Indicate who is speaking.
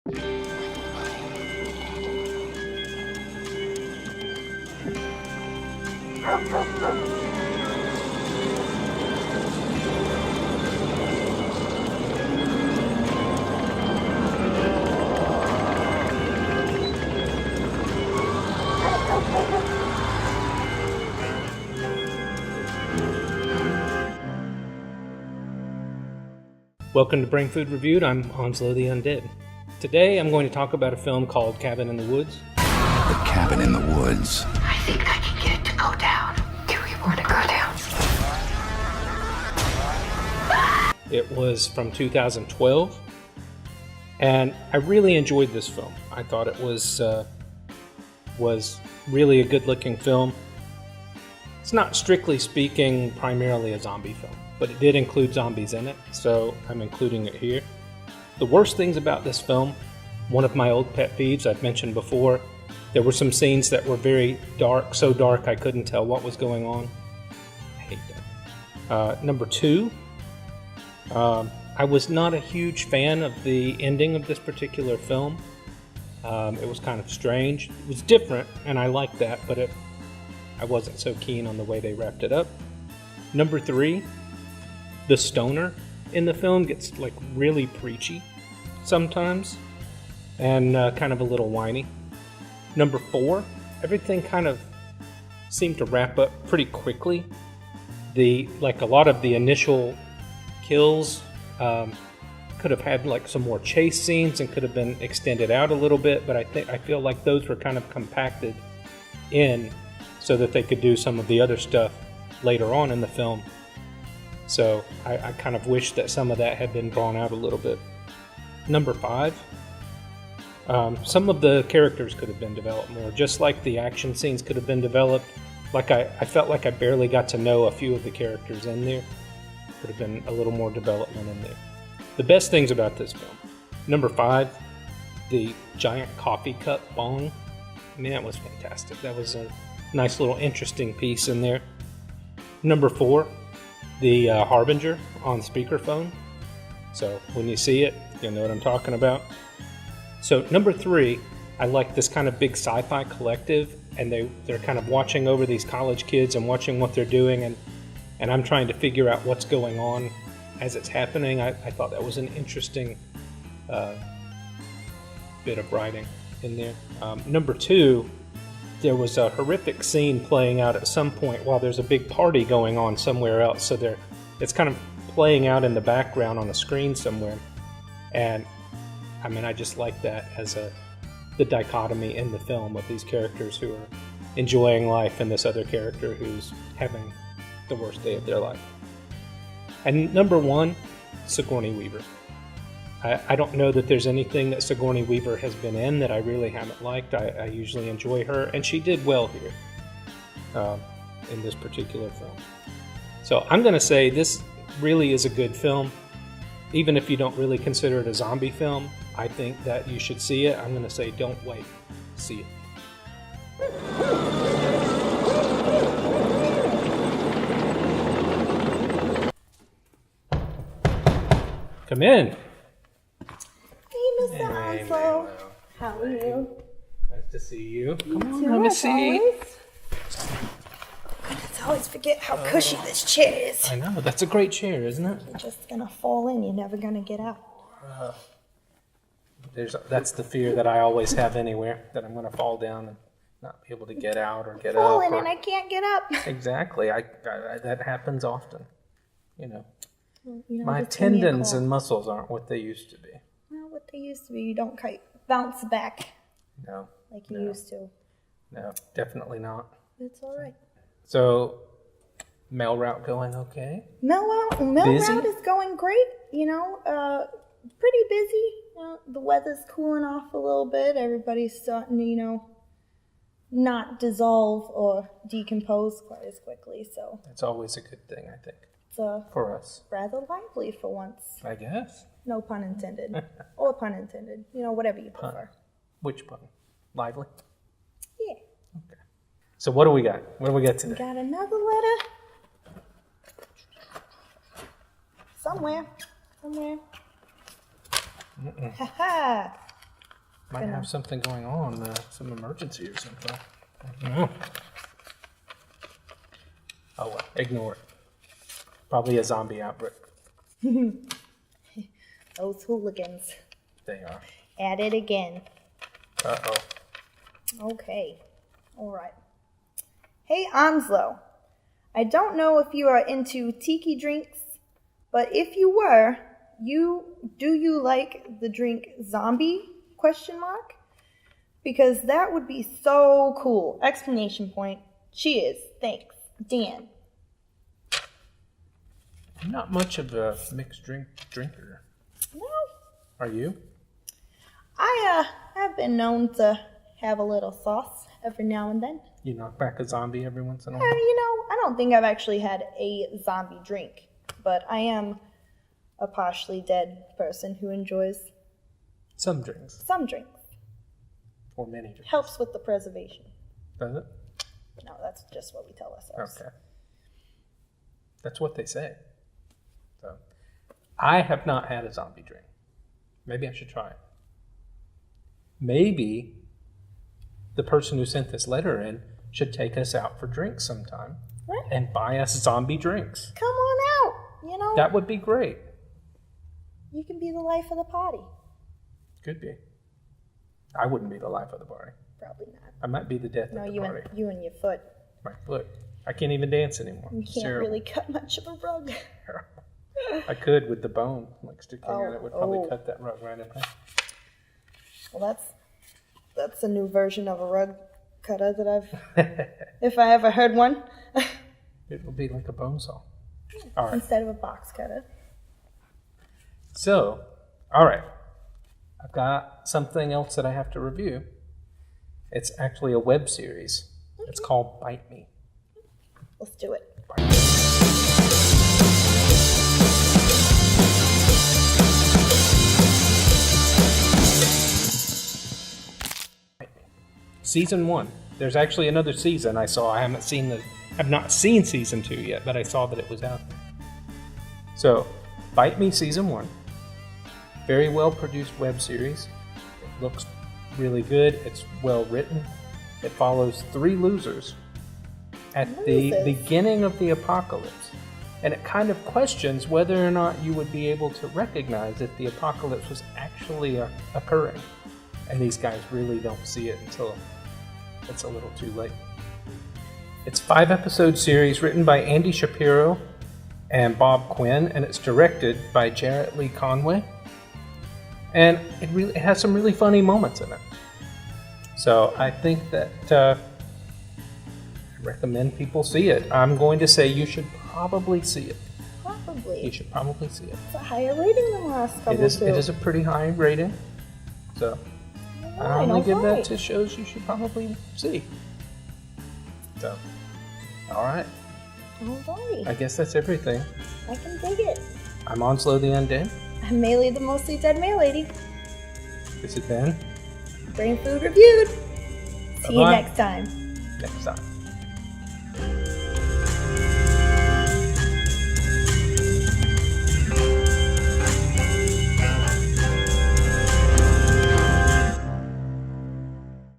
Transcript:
Speaker 1: Welcome to Brainfood Reviewed. I'm Onslow the Undead. Today I'm going to talk about a film called Cabin in the Woods.
Speaker 2: The Cabin in the Woods.
Speaker 3: I think I can get it to go down. Do we want to go down?
Speaker 1: It was from 2012, and I really enjoyed this film. I thought it was really a good-looking film. It's not, strictly speaking, primarily a zombie film, but it did include zombies in it, so I'm including it here. The worst things about this film, one of my old pet peeves I've mentioned before, there were some scenes that were very dark, so dark I couldn't tell what was going on. I hate that. Number two, I was not a huge fan of the ending of this particular film. It was kind of strange. It was different, and I liked that, but I wasn't so keen on the way they wrapped it up. Number three, the stoner in the film gets like really preachy sometimes, and kind of a little whiny. Number four, everything kind of seemed to wrap up pretty quickly. A lot of the initial kills could have had like some more chase scenes and could have been extended out a little bit, but I feel like those were kind of compacted in so that they could do some of the other stuff later on in the film. So I kind of wish that some of that had been drawn out a little bit. Number five, some of the characters could have been developed more, just like the action scenes could have been developed. Like I felt like I barely got to know a few of the characters in there. Could have been a little more development in there. The best things about this film. Number five, the giant coffee cup bong. Man, that was fantastic. That was a nice little interesting piece in there. Number four, the Harbinger on speakerphone. So when you see it, you'll know what I'm talking about. So number three, I like this kind of big sci-fi collective, and they're kind of watching over these college kids and watching what they're doing, and I'm trying to figure out what's going on as it's happening. I thought that was an interesting bit of writing in there. Number two, there was a horrific scene playing out at some point while there's a big party going on somewhere else. So it's kind of playing out in the background on a screen somewhere. And I mean, I just like that as the dichotomy in the film of these characters who are enjoying life and this other character who's having the worst day of their life. And number one, Sigourney Weaver. I don't know that there's anything that Sigourney Weaver has been in that I really haven't liked. I usually enjoy her, and she did well here in this particular film. So I'm going to say this really is a good film. Even if you don't really consider it a zombie film, I think that you should see it. I'm going to say don't wait. See it. Come in.
Speaker 4: Hey, Mr. Onslow. How are you?
Speaker 1: Nice to see you. Come on,
Speaker 4: Too,
Speaker 1: let me
Speaker 4: as
Speaker 1: see.
Speaker 4: always. Goodness, I always forget how cushy this chair is.
Speaker 1: I know, that's a great chair, isn't it?
Speaker 4: You're just gonna fall in. You're never gonna get out.
Speaker 1: That's the fear that I always have anywhere, that I'm going to fall down and not be able to get out or get up.
Speaker 4: Falling and I can't get up.
Speaker 1: Exactly. I that happens often. You know, my
Speaker 4: just give me a
Speaker 1: tendons
Speaker 4: call.
Speaker 1: and muscles aren't what they used to be.
Speaker 4: Well, what they used to be, you don't quite bounce back
Speaker 1: No.
Speaker 4: like you used to.
Speaker 1: No, definitely not.
Speaker 4: It's all right.
Speaker 1: So, mail route going okay?
Speaker 4: Mail
Speaker 1: Busy?
Speaker 4: route is going great. Pretty busy. The weather's cooling off a little bit. Everybody's starting to, not dissolve or decompose quite as quickly. So
Speaker 1: It's always a good thing, I think,
Speaker 4: it's
Speaker 1: for us.
Speaker 4: rather lively for once.
Speaker 1: I guess.
Speaker 4: No pun intended. Or pun intended. Whatever you prefer.
Speaker 1: Which pun? Lively?
Speaker 4: Yeah.
Speaker 1: Okay. So what do we got? What do we got today?
Speaker 4: Got another letter. Somewhere. Ha ha.
Speaker 1: Might have something going on, some emergency or something. I don't know. Oh well, ignore it. Probably a zombie outbreak.
Speaker 4: Those hooligans.
Speaker 1: They are.
Speaker 4: At it again.
Speaker 1: Uh-oh.
Speaker 4: Okay. Alright. Hey, Onslow. I don't know if you are into tiki drinks, but if you were, do you like the drink zombie? ? Because that would be so cool. ! Cheers. Thanks. Dan.
Speaker 1: I'm not much of a mixed drinker.
Speaker 4: No.
Speaker 1: Are you?
Speaker 4: I have been known to have a little sauce every now and then.
Speaker 1: You knock back a zombie every once in a while?
Speaker 4: I don't think I've actually had a zombie drink, but I am a partially dead person who enjoys
Speaker 1: some drinks.
Speaker 4: Some drinks.
Speaker 1: Or many drinks.
Speaker 4: Helps with the preservation.
Speaker 1: Does it?
Speaker 4: No, that's just what we tell ourselves.
Speaker 1: Okay. That's what they say. So, I have not had a zombie drink. Maybe I should try it. Maybe the person who sent this letter in should take us out for drinks sometime.
Speaker 4: What?
Speaker 1: And buy us zombie drinks.
Speaker 4: Come on out.
Speaker 1: That would be great.
Speaker 4: You can be the life of the party.
Speaker 1: Could be. I wouldn't be the life of the party.
Speaker 4: Probably not.
Speaker 1: I might be the death of the party.
Speaker 4: You and your foot.
Speaker 1: My foot. I can't even dance anymore.
Speaker 4: You can't really cut much of a rug.
Speaker 1: I could with the bone sticking out. It would probably
Speaker 4: Oh.
Speaker 1: cut that rug right in half.
Speaker 4: Well, that's a new version of a rug cutter that I've, if I ever heard one.
Speaker 1: It will be like a bone saw. All right.
Speaker 4: Instead of a box cutter.
Speaker 1: So, all right. I've got something else that I have to review. It's actually a web series. It's called Bite Me.
Speaker 4: Let's do it.
Speaker 1: Season 1. There's actually another season I saw. I've not seen season 2 yet, but I saw that it was out there. So, Bite Me Season 1. Very well produced web series. It looks really good. It's well written. It follows 3 losers at the beginning of the apocalypse. And it kind of questions whether or not you would be able to recognize if the apocalypse was actually occurring. And these guys really don't see it until it's a little too late. It's a 5-episode series written by Andy Shapiro and Bob Quinn, and it's directed by Jarrett Lee Conway. And it has some really funny moments in it. So I think that I recommend people see it. I'm going to say you should probably see it.
Speaker 4: Probably.
Speaker 1: You should probably see it.
Speaker 4: It's a higher rating than the last couple.
Speaker 1: It is a pretty high rating. So I only give that to shows you should probably see. So, all right.
Speaker 4: Alright.
Speaker 1: I guess that's everything.
Speaker 4: I can dig it.
Speaker 1: I'm Onslow the Undead.
Speaker 4: I'm Maylee the Mostly Dead May Lady.
Speaker 1: This has been
Speaker 4: Brainfood Reviewed. See you
Speaker 1: Bye-bye.
Speaker 4: next time.
Speaker 1: Next time.